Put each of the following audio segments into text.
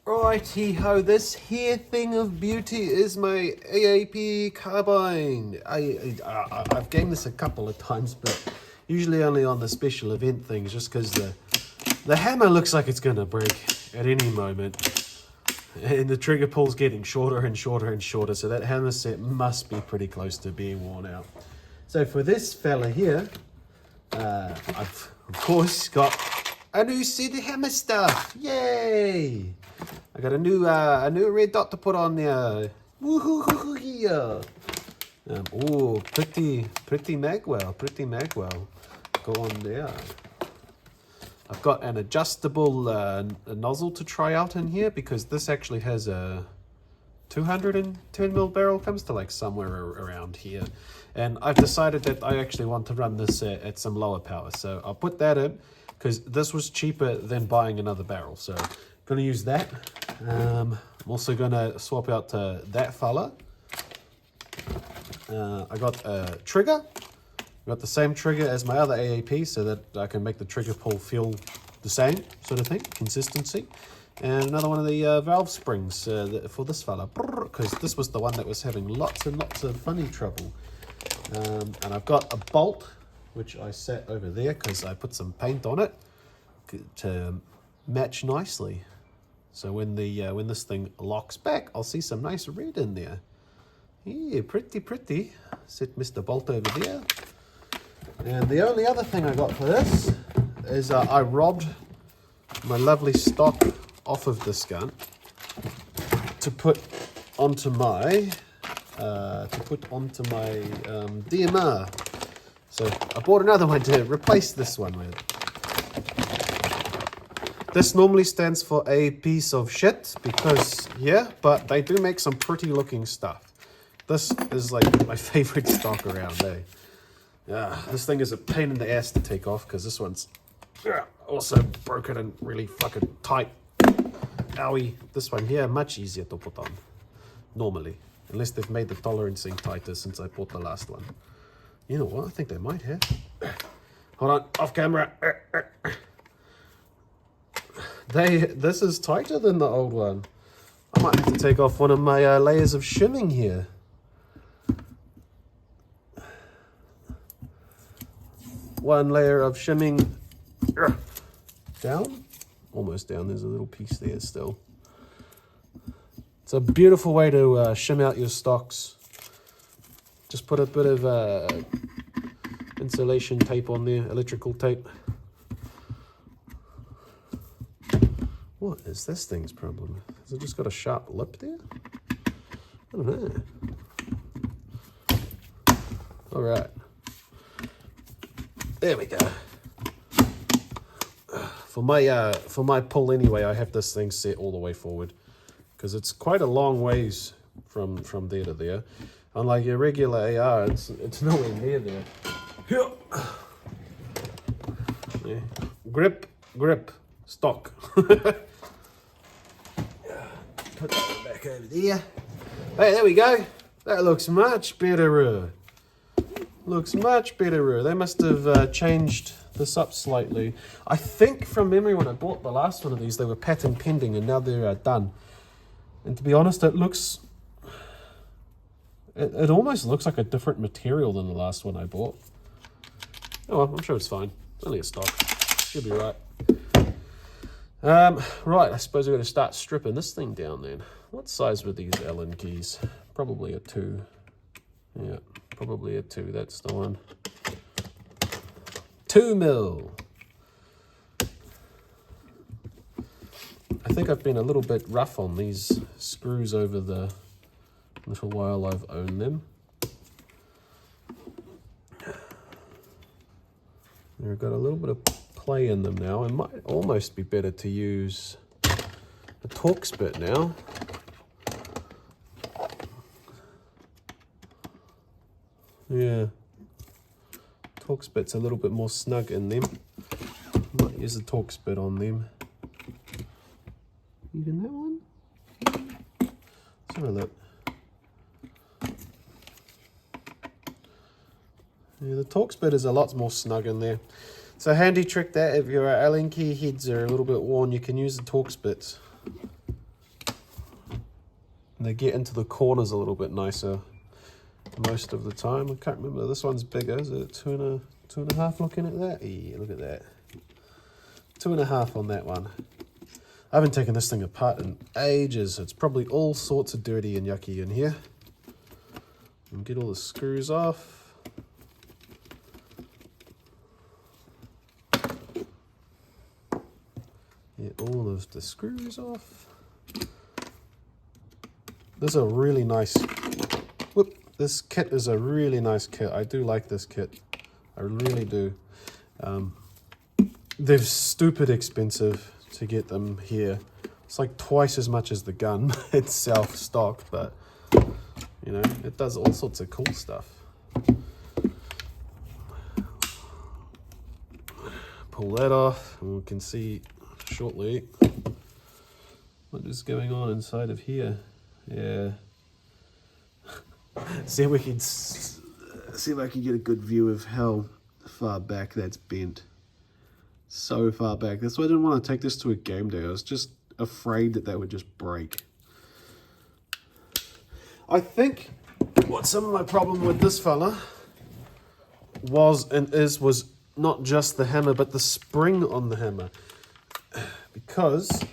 Righty ho, this here thing of beauty is my AAP carbine. I've gamed this a couple of times, but usually only on the special event things, just because the hammer looks like it's gonna break at any moment, and the trigger pull's getting shorter and shorter and shorter. So that hammer set must be pretty close to being worn out. So for this fella here, I've of course got a new set of hammer stuff. Yay! I got a new red dot to put on there. Woohoo! Yeah. Oh, pretty magwell. Go on there. I've got an adjustable nozzle to try out in here because this actually has a 210mm barrel, comes to like somewhere around here. And I've decided that I actually want to run this at some lower power. So I'll put that in because this was cheaper than buying another barrel. So I'm going to use that. I'm also going to swap out that fella. I got a trigger. I got the same trigger as my other AAP so that I can make the trigger pull feel the same sort of thing, consistency. And another one of the valve springs for this fella, because this was the one that was having lots and lots of funny trouble. And I've got a bolt, which I set over there because I put some paint on it to match nicely. So when this thing locks back, I'll see some nice red in there. Yeah, pretty. Set Mr. Bolt over there. And the only other thing I got for this is I robbed my lovely stock off of this gun to put onto my DMR. So I bought another one to replace this one with. This normally stands for a piece of shit because, yeah, but they do make some pretty looking stuff. This is like my favorite stock around, eh? This thing is a pain in the ass to take off because this one's also broken and really fucking tight. Owie. This one here, much easier to put on, normally. Unless they've made the tolerancing tighter since I bought the last one. You know what? I think they might have. Hold on, off camera. This is tighter than the old one. I might have to take off one of my layers of shimming here. One layer of shimming down. Almost down. There's a little piece there still. It's a beautiful way to shim out your stocks. Just put a bit of insulation tape on there, electrical tape. What is this thing's problem? Has it just got a sharp lip there? I don't know. All right. There we go. For my pull anyway, I have this thing set all the way forward because it's quite a long ways from there to there. Unlike your regular AR, it's nowhere near there. Yeah. Grip, stock. Put that back over there. Hey, there we go. That looks much better. Looks much better. They must have changed this up slightly. I think from memory when I bought the last one of these, they were patent pending and now they're done. And to be honest, it almost looks like a different material than the last one I bought. Oh well, I'm sure it's fine. It's only a stock. Should be right. Right, I suppose we're going to start stripping this thing down then. What size were these Allen keys? Probably a 2. Yeah, probably a 2. That's the one. 2 mil. I think I've been a little bit rough on these screws over the little while I've owned them. They've got a little bit of play in them now. It might almost be better to use a Torx bit now. Yeah. Torx bit's a little bit more snug in them. Might use a Torx bit on them. Even that one? Let's have a look. Yeah, the Torx bit is a lot more snug in there. It's a handy trick that if your Allen key heads are a little bit worn, you can use the Torx bits. And they get into the corners a little bit nicer most of the time. I can't remember, this one's bigger. Is it two and a half looking at that? Yeah, look at that. 2.5 on that one. I haven't taken this thing apart in ages. It's probably all sorts of dirty and yucky in here. And get all the screws off. Get all of the screws off. This is a really nice, this kit is a really nice kit. I do like this kit. I really do. They're stupid expensive to get them here. It's like twice as much as the gun itself stock, but you know, it does all sorts of cool stuff. Pull that off, and we can see shortly what is going on inside of here. Yeah. See if I can get a good view of how far back that's bent. So far back. That's why I didn't want to take this to a game day. I was just afraid that would just break. I think what some of my problem with this fella was not just the hammer, but the spring on the hammer. Because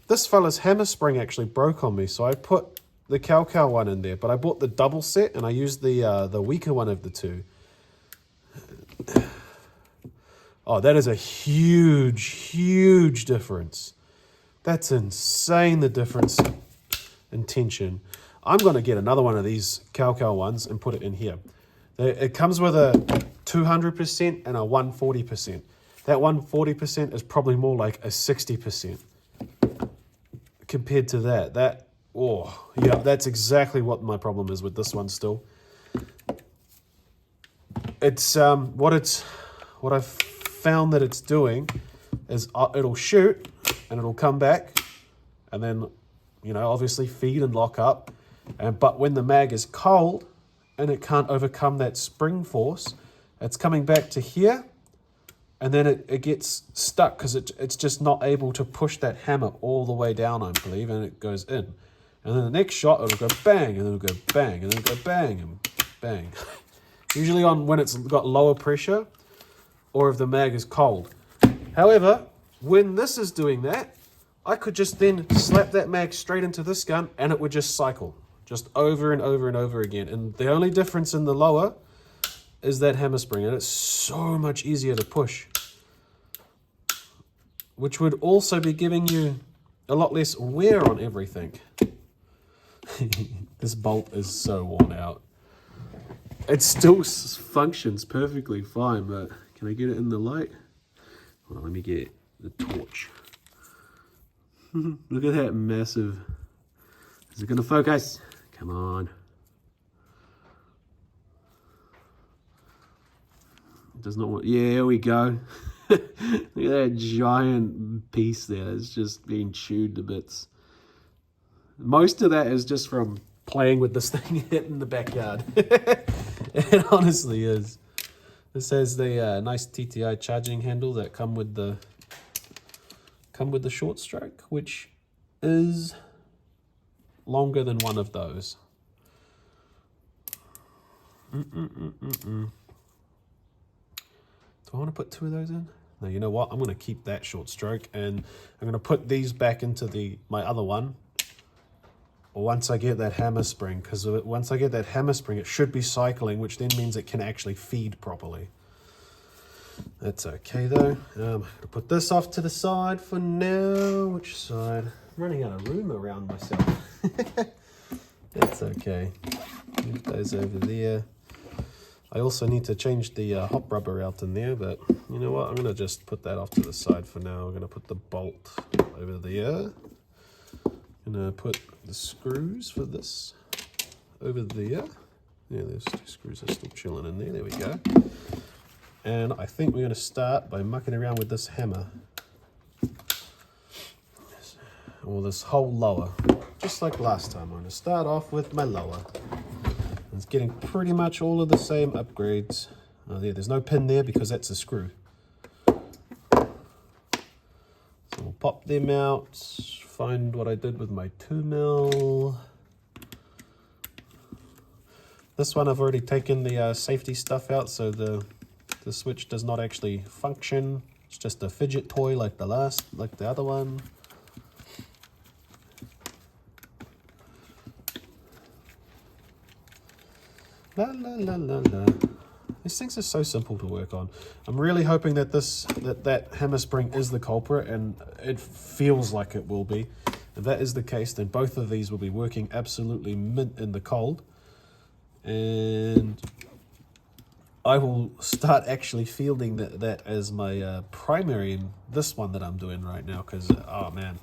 this fella's hammer spring actually broke on me, so I put the Cow one in there, but I bought the double set and I used the weaker one of the two. Oh, that is a huge, huge difference. That's insane, the difference in tension. I'm going to get another one of these Cow ones and put it in here. It comes with a 200% and a 140%. That 140% is probably more like a 60% compared to that. Oh, yeah, that's exactly what my problem is with this one still. It's, what I've found that it's doing is it'll shoot and it'll come back and then, you know, obviously feed and lock up. But when the mag is cold and it can't overcome that spring force, it's coming back to here and then it gets stuck because it's just not able to push that hammer all the way down, I believe, and it goes in. And then the next shot, it'll go bang, and then it'll go bang, and then it'll go bang and bang. Usually on when it's got lower pressure, or if the mag is cold. However, when this is doing that, I could just then slap that mag straight into this gun and it would just cycle, just over and over and over again. And the only difference in the lower is that hammer spring, and it's so much easier to push, which would also be giving you a lot less wear on everything. This bolt is so worn out. It still functions perfectly fine, but can I get it in the light? Hold on, let me get the torch. Look at that massive. Is it going to focus? Come on. It does not want. Yeah, here we go. Look at that giant piece there. It's just being chewed to bits. Most of that is just from playing with this thing in the backyard. It honestly is. This has the nice TTI charging handle that come with the short stroke, which is longer than one of those. Do I want to put 2 of those in? No, you know what? I'm going to keep that short stroke, and I'm going to put these back into my other one once I get that hammer spring, because once I get that hammer spring, it should be cycling, which then means it can actually feed properly. That's okay though. I'm going to put this off to the side for now. Which side? I'm running out of room around myself. That's okay. Move those over there. I also need to change the hop rubber out in there, but you know what? I'm going to just put that off to the side for now. I'm going to put the bolt over there. I'm going to put the screws for this over there. Yeah, there's 2 screws are still chilling in there. There we go. And I think we're going to start by mucking around with this hammer. Or this whole lower. Just like last time. I'm going to start off with my lower. It's getting pretty much all of the same upgrades. Oh, there's no pin there because that's a screw. So we'll pop them out find what I did with my 2mm. This one I've already taken the safety stuff out, so the switch does not actually function. It's just a fidget toy like the other one. La la la la la. These things are so simple to work on. I'm really hoping that that hammer spring is the culprit, and it feels like it will be. If that is the case, then both of these will be working absolutely mint in the cold. And I will start actually fielding that as my primary in this one that I'm doing right now, because, oh man,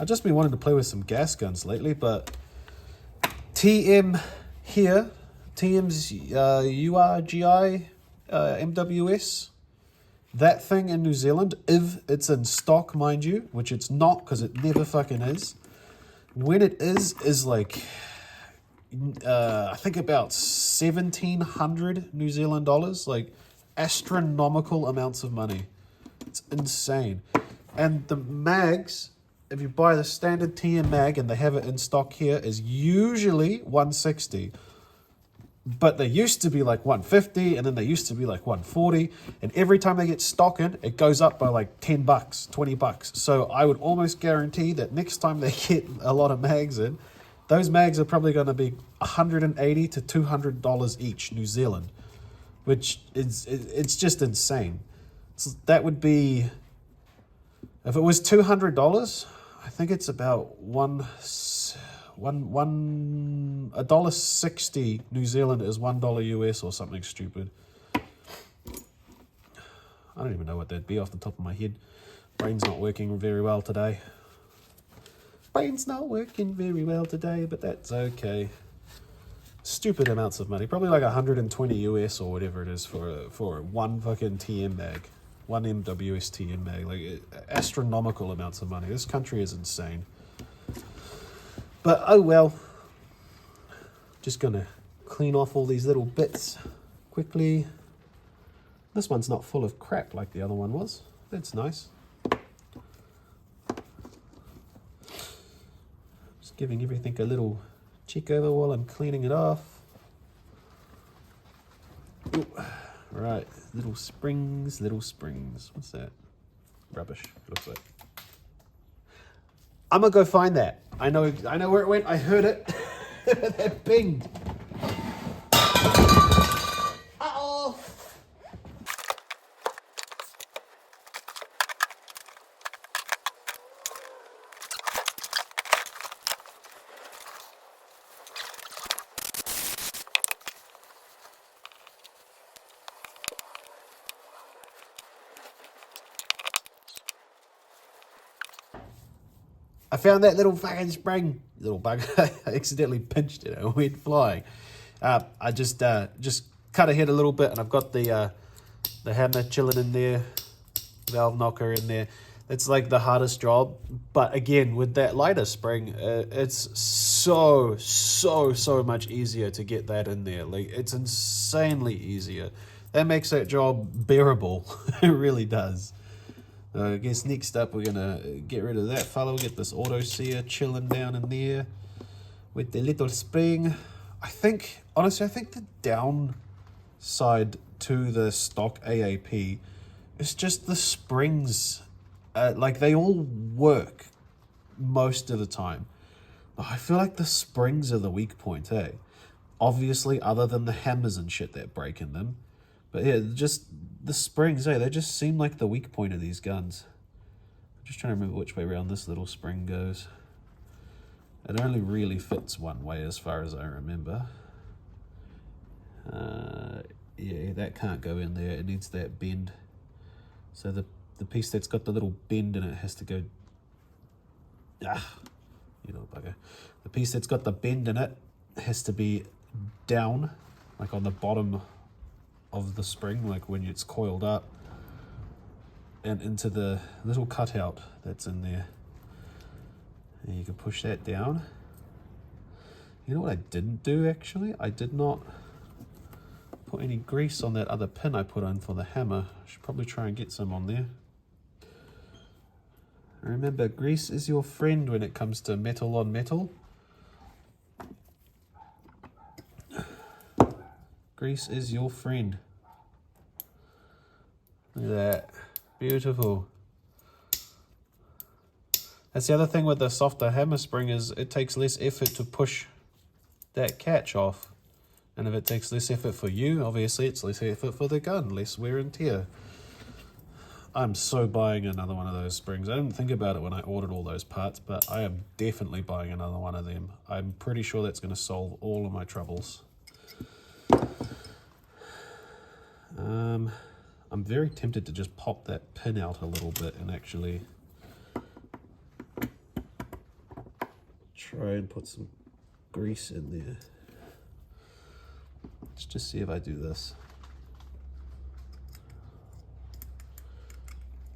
I've just been wanting to play with some gas guns lately, but TM here, TM's URGI MWS, that thing in New Zealand, if it's in stock, mind you, which it's not because it never fucking is, when it is like, I think about 1,700 New Zealand dollars, like astronomical amounts of money. It's insane. And the mags, if you buy the standard TM mag and they have it in stock here, is usually 160. But they used to be like 150, and then they used to be like 140. And every time they get stock in, it goes up by like 10 bucks, 20 bucks. So I would almost guarantee that next time they get a lot of mags in, those mags are probably going to be $180 to $200 each, New Zealand, which it's just insane. So that would be, if it was $200, I think it's about $1.60 New Zealand is $1 US or something stupid. I don't even know what that'd be off the top of my head. Brain's not working very well today. Brain's not working very well today, but that's okay. Stupid amounts of money, probably like 120 US or whatever it is for one fucking TM mag, one MWS TM mag, like astronomical amounts of money. This country is insane. But oh well. Just gonna clean off all these little bits quickly. This one's not full of crap like the other one was. That's nice. Just giving everything a little check over while I'm cleaning it off. Ooh. Right, little springs. What's that? Rubbish, it looks like. I'm gonna go find that. I know where it went. I heard it. That pinged. Uh-oh. I found that little fucking spring. Little bug. I accidentally pinched it and it went flying. I just cut ahead a little bit, and I've got the hammer chilling in there, valve knocker in there. It's like the hardest job, but again, with that lighter spring, it's so much easier to get that in there. Like, it's insanely easier. That makes that job bearable. It really does. I guess next up we're gonna get rid of that fellow, get this auto sear chilling down in there with the little spring. Honestly, I think the downside to the stock AAP is just the springs. Like, they all work most of the time. I feel like the springs are the weak point, eh? Obviously, other than the hammers and shit that break in them. But yeah, just the springs, they just seem like the weak point of these guns. I'm just trying to remember which way around this little spring goes. It only really fits one way as far as I remember. Yeah, that can't go in there. It needs that bend. So the piece that's got the little bend in it has to go... you know, bugger. The piece that's got the bend in it has to be down, like on the bottom of the spring, like when it's coiled up, and into the little cutout that's in there. And you can push that down. You know what I didn't do, actually? I did not put any grease on that other pin I put on for the hammer. I should probably try and get some on there. Remember, grease is your friend when it comes to metal on metal. Grease is your friend. Look at that. Beautiful. That's the other thing with the softer hammer spring is it takes less effort to push that catch off. And if it takes less effort for you, obviously it's less effort for the gun, less wear and tear. I'm so buying another one of those springs. I didn't think about it when I ordered all those parts, but I am definitely buying another one of them. I'm pretty sure that's going to solve all of my troubles. I'm very tempted to just pop that pin out a little bit and actually try and put some grease in there. Let's just see if I do this.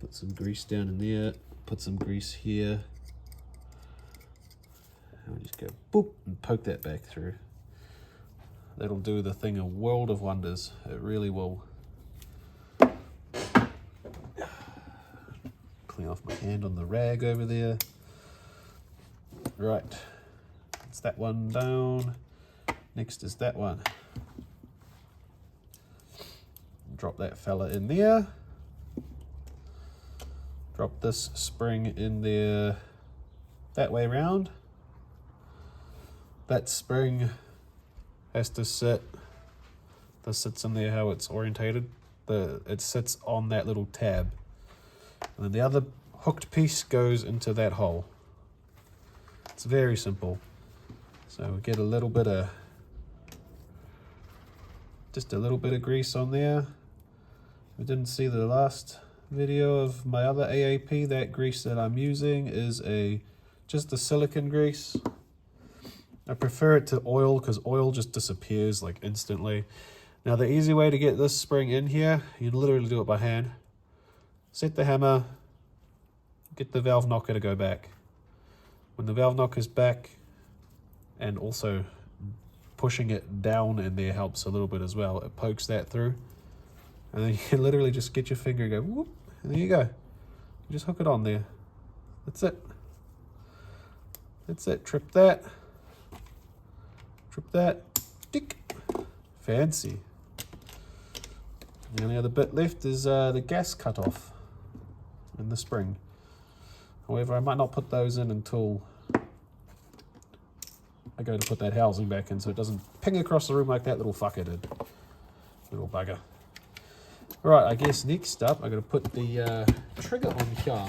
Put some grease down in there, put some grease here. And we just go boop and poke that back through. That'll do the thing a world of wonders. It really will. Clean off my hand on the rag over there. Right, it's that one down. Next is that one. Drop that fella in there. Drop this spring in there that way around. That spring has to sit. This sits in there how it's orientated. It sits on that little tab. And then the other hooked piece goes into that hole. It's very simple. So we get a little bit of, just a little bit of grease on there. We didn't see the last video of my other AAP. That grease that I'm using is just a silicone grease. I prefer it to oil because oil just disappears like instantly. Now the easy way to get this spring in here, you literally do it by hand. Set the hammer, get the valve knocker to go back. When the valve knocker is back, and also pushing it down in there helps a little bit as well. It pokes that through. And then you can literally just get your finger and go whoop, and there you go. You just hook it on there. That's it. That's it. Trip that. Trip that. Tick. Fancy. The only other bit left is the gas cutoff and the spring. However, I might not put those in until I go to put that housing back in so it doesn't ping across the room like that little fucker did. Little bugger. Right, I guess next up I'm going to put the trigger on here.